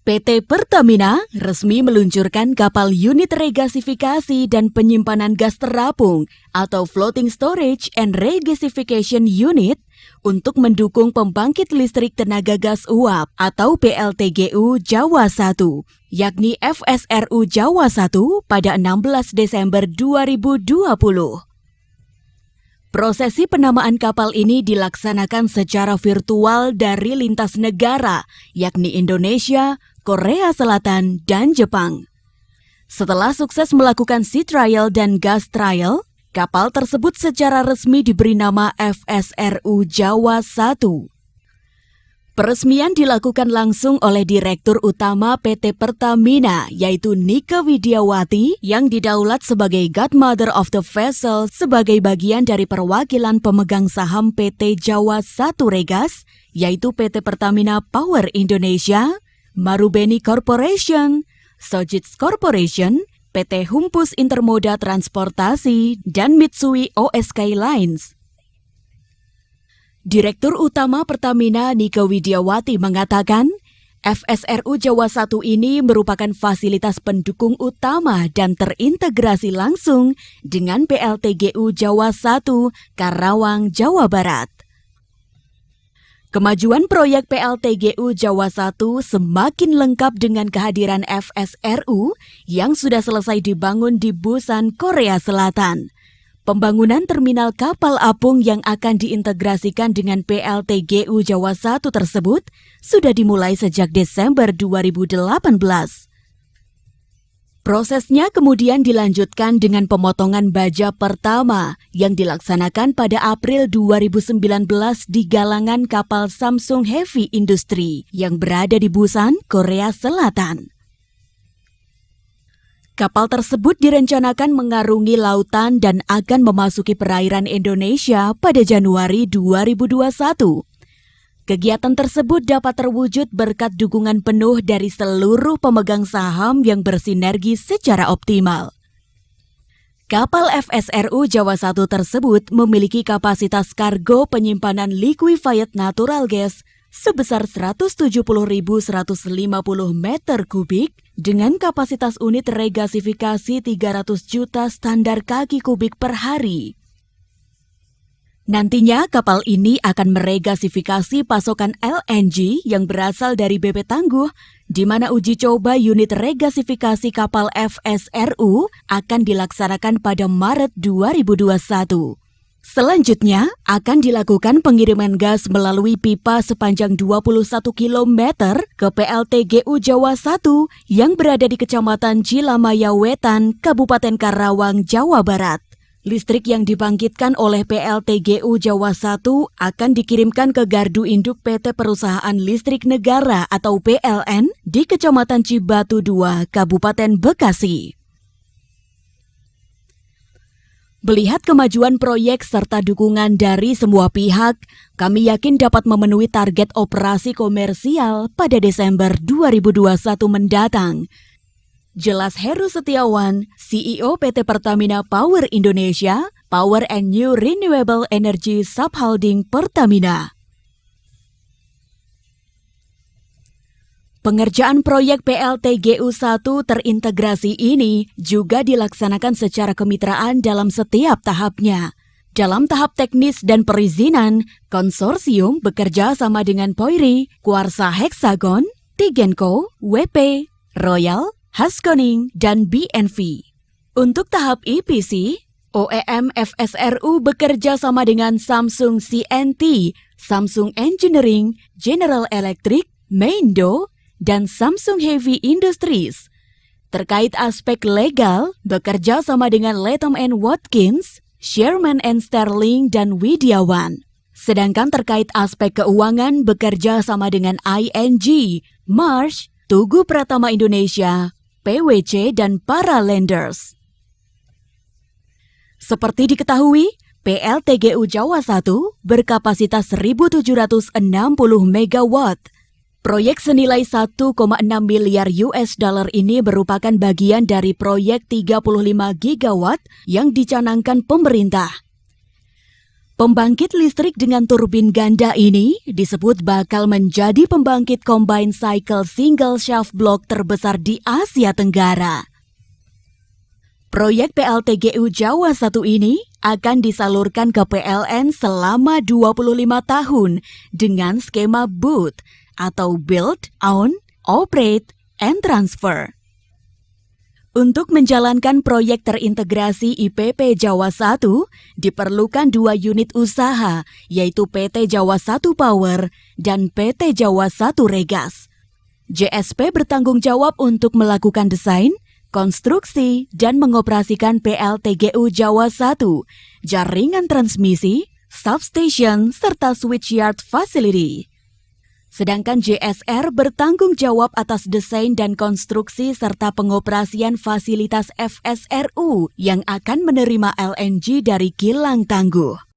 PT Pertamina resmi meluncurkan kapal unit regasifikasi dan penyimpanan gas terapung atau Floating Storage and Regasification Unit untuk mendukung pembangkit listrik tenaga gas uap atau PLTGU Jawa 1, yakni FSRU Jawa 1 pada 16 Desember 2020. Prosesi penamaan kapal ini dilaksanakan secara virtual dari lintas negara, yakni Indonesia, Korea Selatan, dan Jepang. Setelah sukses melakukan sea trial dan gas trial, kapal tersebut secara resmi diberi nama FSRU Jawa 1. Peresmian dilakukan langsung oleh Direktur Utama PT Pertamina, yaitu Nike Widiawati, yang didaulat sebagai Godmother of the Vessel sebagai bagian dari perwakilan pemegang saham PT Jawa 1 Regas, yaitu PT Pertamina Power Indonesia, Marubeni Corporation, Sojitz Corporation, PT Humpus Intermoda Transportasi, dan Mitsui O.S.K. Lines. Direktur Utama Pertamina Nike Widiawati mengatakan, FSRU Jawa 1 ini merupakan fasilitas pendukung utama dan terintegrasi langsung dengan PLTGU Jawa 1, Karawang, Jawa Barat. Kemajuan proyek PLTGU Jawa 1 semakin lengkap dengan kehadiran FSRU yang sudah selesai dibangun di Busan, Korea Selatan. Pembangunan terminal kapal apung yang akan diintegrasikan dengan PLTGU Jawa 1 tersebut sudah dimulai sejak Desember 2018. Prosesnya kemudian dilanjutkan dengan pemotongan baja pertama yang dilaksanakan pada April 2019 di galangan kapal Samsung Heavy Industry yang berada di Busan, Korea Selatan. Kapal tersebut direncanakan mengarungi lautan dan akan memasuki perairan Indonesia pada Januari 2021. Kegiatan tersebut dapat terwujud berkat dukungan penuh dari seluruh pemegang saham yang bersinergi secara optimal. Kapal FSRU Jawa 1 tersebut memiliki kapasitas kargo penyimpanan liquefied natural gas sebesar 170.150 meter kubik dengan kapasitas unit regasifikasi 300 juta standar kaki kubik per hari. Nantinya kapal ini akan meregasifikasi pasokan LNG yang berasal dari BP Tangguh, di mana uji coba unit regasifikasi kapal FSRU akan dilaksanakan pada Maret 2021. Selanjutnya, akan dilakukan pengiriman gas melalui pipa sepanjang 21 km ke PLTGU Jawa 1 yang berada di Kecamatan Cilamaya Wetan, Kabupaten Karawang, Jawa Barat. Listrik yang dibangkitkan oleh PLTGU Jawa 1 akan dikirimkan ke Gardu Induk PT Perusahaan Listrik Negara atau PLN di Kecamatan Cibatu 2, Kabupaten Bekasi. Melihat kemajuan proyek serta dukungan dari semua pihak, kami yakin dapat memenuhi target operasi komersial pada Desember 2021 mendatang. Jelas Heru Setiawan, CEO PT Pertamina Power Indonesia, Power and New Renewable Energy Subholding Pertamina. Pengerjaan proyek PLTGU 1 terintegrasi ini juga dilaksanakan secara kemitraan dalam setiap tahapnya. Dalam tahap teknis dan perizinan, konsorsium bekerja sama dengan Poiri, Kuarsa Hexagon, Tigenco, WP, Royal, Haskoning, dan BNV. Untuk tahap EPC, OEM FSRU bekerja sama dengan Samsung C&T, Samsung Engineering, General Electric, Meindo, dan Samsung Heavy Industries. Terkait aspek legal, bekerja sama dengan Latham & Watkins, Sherman & Sterling, dan Widiawan. Sedangkan terkait aspek keuangan, bekerja sama dengan ING, Marsh, Tugu Pratama Indonesia, PwC, dan para lenders. Seperti diketahui, PLTGU Jawa 1 berkapasitas 1.760 MW. Proyek senilai 1,6 miliar US dollar ini merupakan bagian dari proyek 35 gigawatt yang dicanangkan pemerintah. Pembangkit listrik dengan turbin ganda ini disebut bakal menjadi pembangkit combined cycle single shaft block terbesar di Asia Tenggara. Proyek PLTGU Jawa 1 ini akan disalurkan ke PLN selama 25 tahun dengan skema BOOT atau Build, Own, Operate, and Transfer. Untuk menjalankan proyek terintegrasi IPP Jawa 1, diperlukan 2 unit usaha, yaitu PT Jawa 1 Power dan PT Jawa 1 Regas. JSP bertanggung jawab untuk melakukan desain, konstruksi, dan mengoperasikan PLTGU Jawa 1, jaringan transmisi, substation, serta switchyard facility. Sedangkan JSR bertanggung jawab atas desain dan konstruksi serta pengoperasian fasilitas FSRU yang akan menerima LNG dari kilang tangguh.